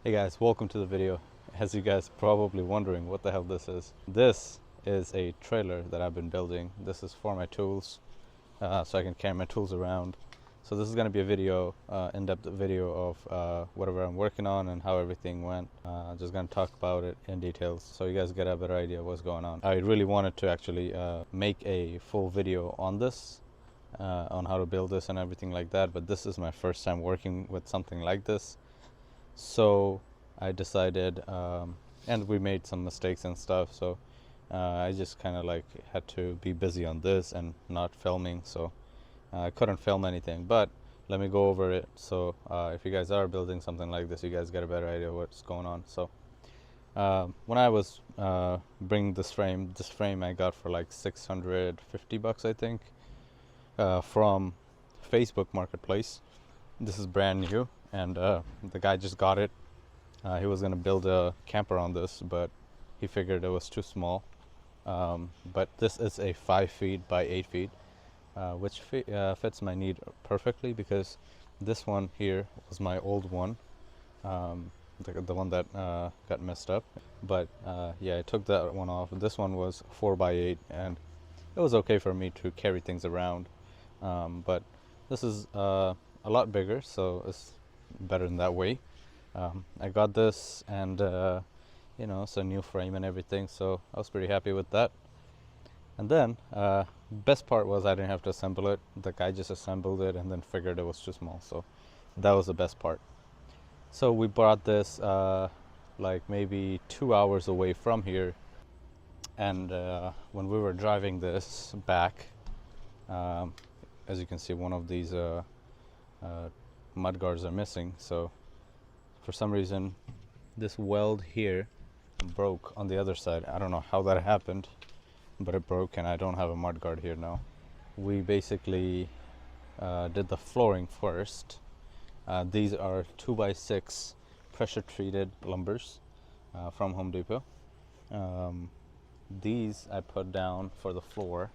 Hey guys, welcome to the video. As you guys probably wondering what the hell this is a trailer that I've been building. This is for my tools, so I can carry my tools around. So this is going to be a video, in-depth video of whatever I'm working on and how everything went. Just going to talk about it in details so you guys get a better idea of what's going on. I really wanted to actually make a full video on this, on how to build this and everything like that, but this is my first time working with something like this. So I decided, and we made some mistakes and stuff, so I just kind of like had to be busy on this and not filming, so I couldn't film anything. But let me go over it, so if you guys are building something like this, you guys get a better idea of what's going on. So when I was bringing this frame I got for like 650 bucks, I think, from Facebook Marketplace. This is brand new, and the guy just got it. He was going to build a camper on this, but he figured it was too small. But this is a 5 feet by 8 feet, which fits my need perfectly, because this one here was my old one, the one that got messed up. But yeah, I took that one off. This one was 4 by 8, and it was okay for me to carry things around. But this is a lot bigger, so it's better in that way. I got this, and you know, it's a new frame and everything, so I was pretty happy with that. And then best part was I didn't have to assemble it. The guy just assembled it and then figured it was too small, so that was the best part. So we brought this like maybe 2 hours away from here, and when we were driving this back, as you can see, one of these mud guards are missing. So for some reason this weld here broke on the other side. I don't know how that happened, but it broke, and I don't have a mud guard here now. We basically did the flooring first. These are 2x6 pressure treated lumbers from Home Depot. These I put down for the floor,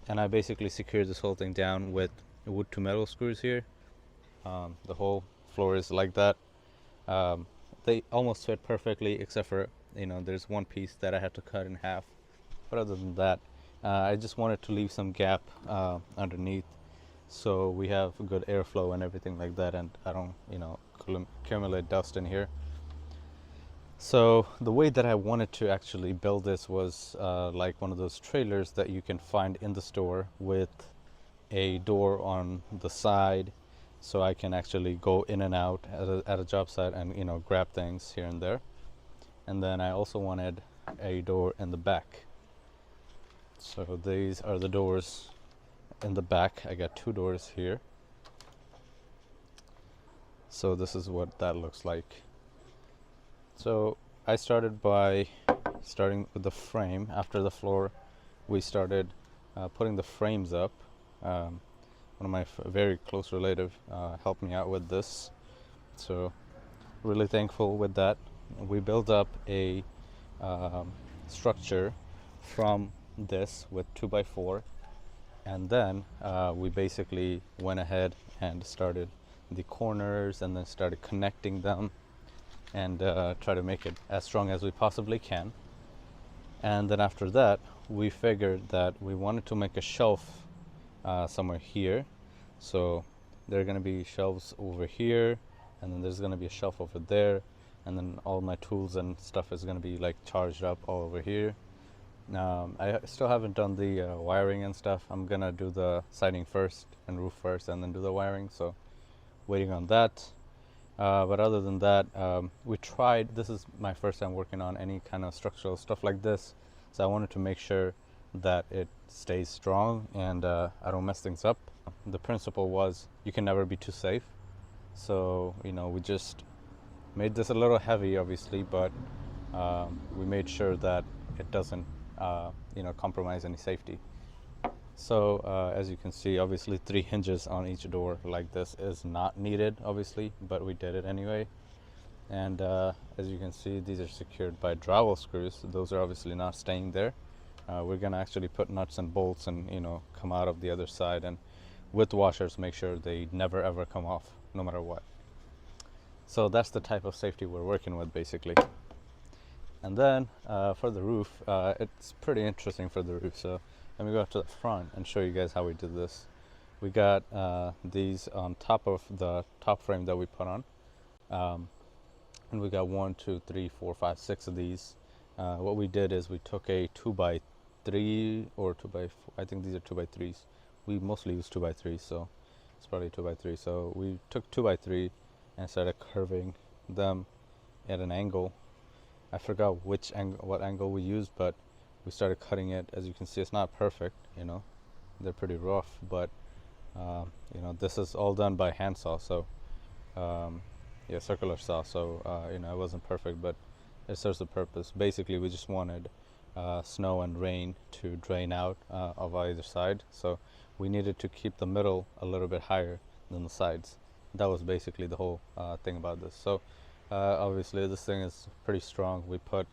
and I basically secured this whole thing down with wood to metal screws here. The whole floor is like that. They almost fit perfectly, except for, you know, there's one piece that I had to cut in half. But other than that, I just wanted to leave some gap underneath, so we have good airflow and everything like that, and I don't, you know, accumulate dust in here. So the way that I wanted to actually build this was like one of those trailers that you can find in the store, with a door on the side, so I can actually go in and out at a job site and, you know, grab things here and there. And then I also wanted a door in the back. So these are the doors in the back. I got 2 doors here. So this is what that looks like. So I started by starting with the frame. After the floor, we started putting the frames up. One of my very close relative helped me out with this, so really thankful with that. We built up a structure from this with 2x4, and then we basically went ahead and started the corners, and then started connecting them, and try to make it as strong as we possibly can. And then after that, we figured that we wanted to make a shelf somewhere here. So there are going to be shelves over here, and then there's going to be a shelf over there, and then all my tools and stuff is going to be like charged up all over here. I still haven't done the wiring and stuff. I'm going to do the siding first and roof first, and then do the wiring, so waiting on that. But other than that, we tried, this is my first time working on any kind of structural stuff like this, so I wanted to make sure that it stays strong and I don't mess things up. The principle was you can never be too safe, so, you know, we just made this a little heavy, obviously, but we made sure that it doesn't you know, compromise any safety. So as you can see, obviously 3 hinges on each door like this is not needed, obviously, but we did it anyway. And as you can see, these are secured by dowel screws. Those are obviously not staying there. We're gonna actually put nuts and bolts and, you know, come out of the other side, and with washers make sure they never ever come off, no matter what. So that's the type of safety we're working with basically. And then for the roof, it's pretty interesting for the roof. So let me go up to the front and show you guys how we did this. We got these on top of the top frame that we put on. And we got 1, 2, 3, 4, 5, 6 of these. What we did is we took a 2x3 or 2x4. I think these are 2x3s. We mostly use 2x3s, so it's probably 2x3. So we took 2x3 and started curving them at an angle. I forgot what angle we used, but we started cutting it. As you can see, it's not perfect. They're pretty rough, but this is all done by hand saw. So circular saw. So it wasn't perfect, but it serves the purpose. Basically, we just wanted snow and rain to drain out of either side. So we needed to keep the middle a little bit higher than the sides. That was basically the whole thing about this. So obviously this thing is pretty strong. We put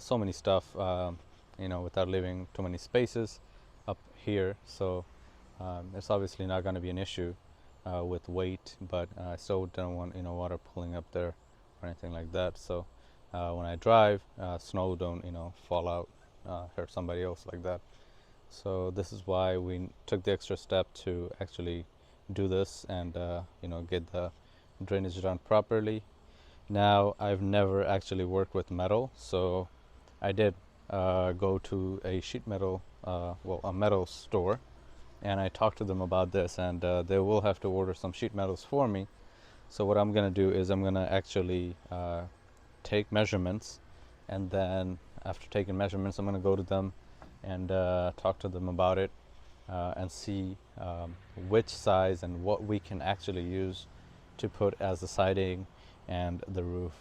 so many stuff, without leaving too many spaces up here. So it's obviously not going to be an issue with weight, but I still don't want water pulling up there or anything like that. So when I drive, snow don't fall out, hurt somebody else like that. So this is why we took the extra step to actually do this and get the drainage done properly. Now, I've never actually worked with metal, so I did go to a sheet metal, a metal store, and I talked to them about this, and they will have to order some sheet metals for me. So what I'm going to do is I'm going to actually take measurements, and then after taking measurements, I'm going to go to them and talk to them about it and see which size and what we can actually use to put as the siding and the roof.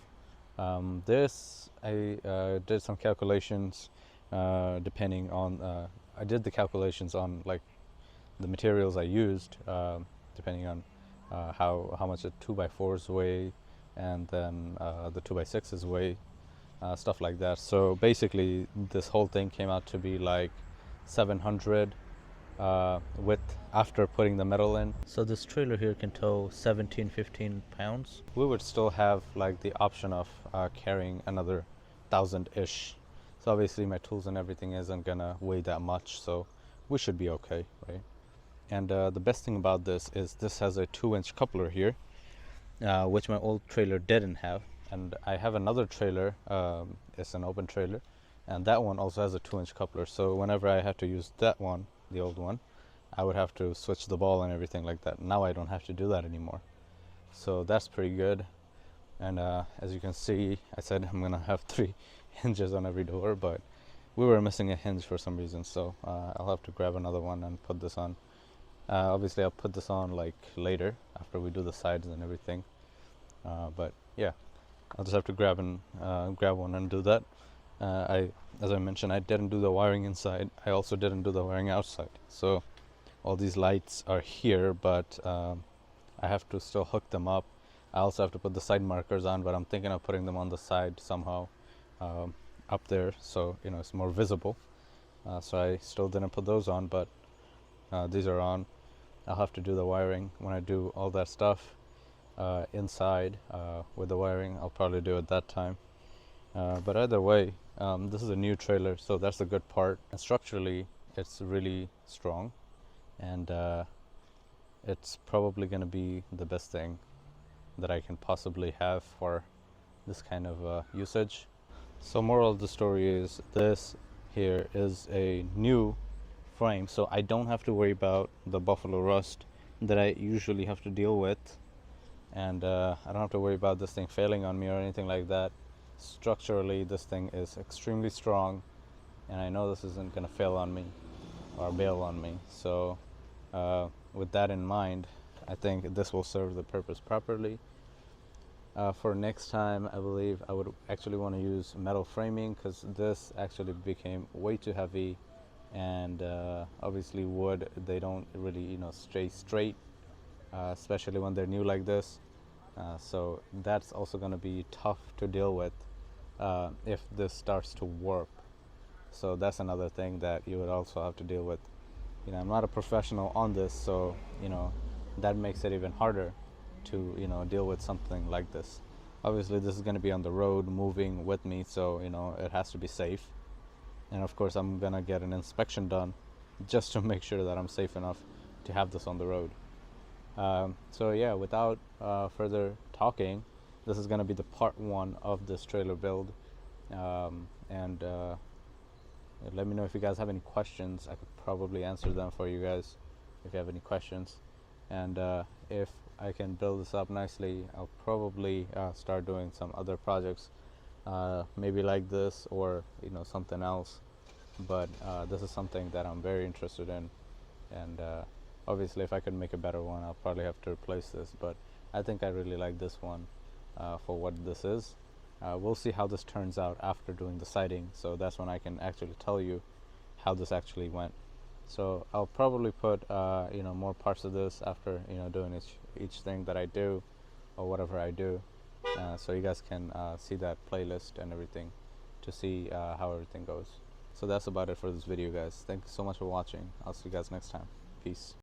I did some calculations depending on I did the calculations on like the materials I used, depending on how much the 2x4s weigh, and then the 2x6s weigh, stuff like that. So basically this whole thing came out to be like 700 width after putting the metal in. So this trailer here can tow 15 pounds. We would still have like the option of carrying another 1,000-ish. So obviously my tools and everything isn't gonna weigh that much, so we should be okay, right? And the best thing about this is this has a 2-inch coupler here, which my old trailer didn't have. And I have another trailer, it's an open trailer, and that one also has a 2-inch coupler. So whenever I have to use that one, the old one, I would have to switch the ball and everything like that. Now I don't have to do that anymore. So that's pretty good. And as you can see, I said I'm gonna have 3 hinges on every door, but we were missing a hinge for some reason. So I'll have to grab another one and put this on. Obviously I'll put this on like later after we do the sides and everything. But yeah, I'll just have to grab one and do that. As I mentioned, I didn't do the wiring inside. I also didn't do the wiring outside. So all these lights are here, but I have to still hook them up. I also have to put the side markers on, but I'm thinking of putting them on the side somehow, up there, so it's more visible. So I still didn't put those on, but these are on. I'll have to do the wiring when I do all that stuff inside with the wiring. I'll probably do it that time. But either way, this is a new trailer, so that's the good part. And structurally, it's really strong, and it's probably going to be the best thing that I can possibly have for this kind of usage. So moral of the story is this here is a new frame, so I don't have to worry about the buffalo rust that I usually have to deal with, and I don't have to worry about this thing failing on me or anything like that. Structurally, this thing is extremely strong, and I know this isn't going to fail on me or bail on me. So with that in mind, I think this will serve the purpose properly. For next time, I believe I would actually want to use metal framing, because this actually became way too heavy, and obviously wood, they don't really stay straight, especially when they're new like this. So that's also going to be tough to deal with if this starts to warp. So that's another thing that you would also have to deal with. I'm not a professional on this, so that makes it even harder. to deal with something like this. Obviously this is going to be on the road moving with me, so it has to be safe. And of course I'm gonna get an inspection done just to make sure that I'm safe enough to have this on the road. So yeah, without further talking, this is gonna be the part one of this trailer build. And let me know if you guys have any questions. I could probably answer them for you guys if you have any questions. And if I can build this up nicely, I'll probably start doing some other projects, maybe like this, or something else. But this is something that I'm very interested in, and obviously if I could make a better one, I'll probably have to replace this, but I think I really like this one for what this is. We'll see how this turns out after doing the siding, so that's when I can actually tell you how this actually went. So I'll probably put more parts of this after doing each thing that I do or whatever I do, so you guys can see that playlist and everything to see how everything goes. So that's about it for this video, guys. Thank you so much for watching. I'll see you guys next time. Peace.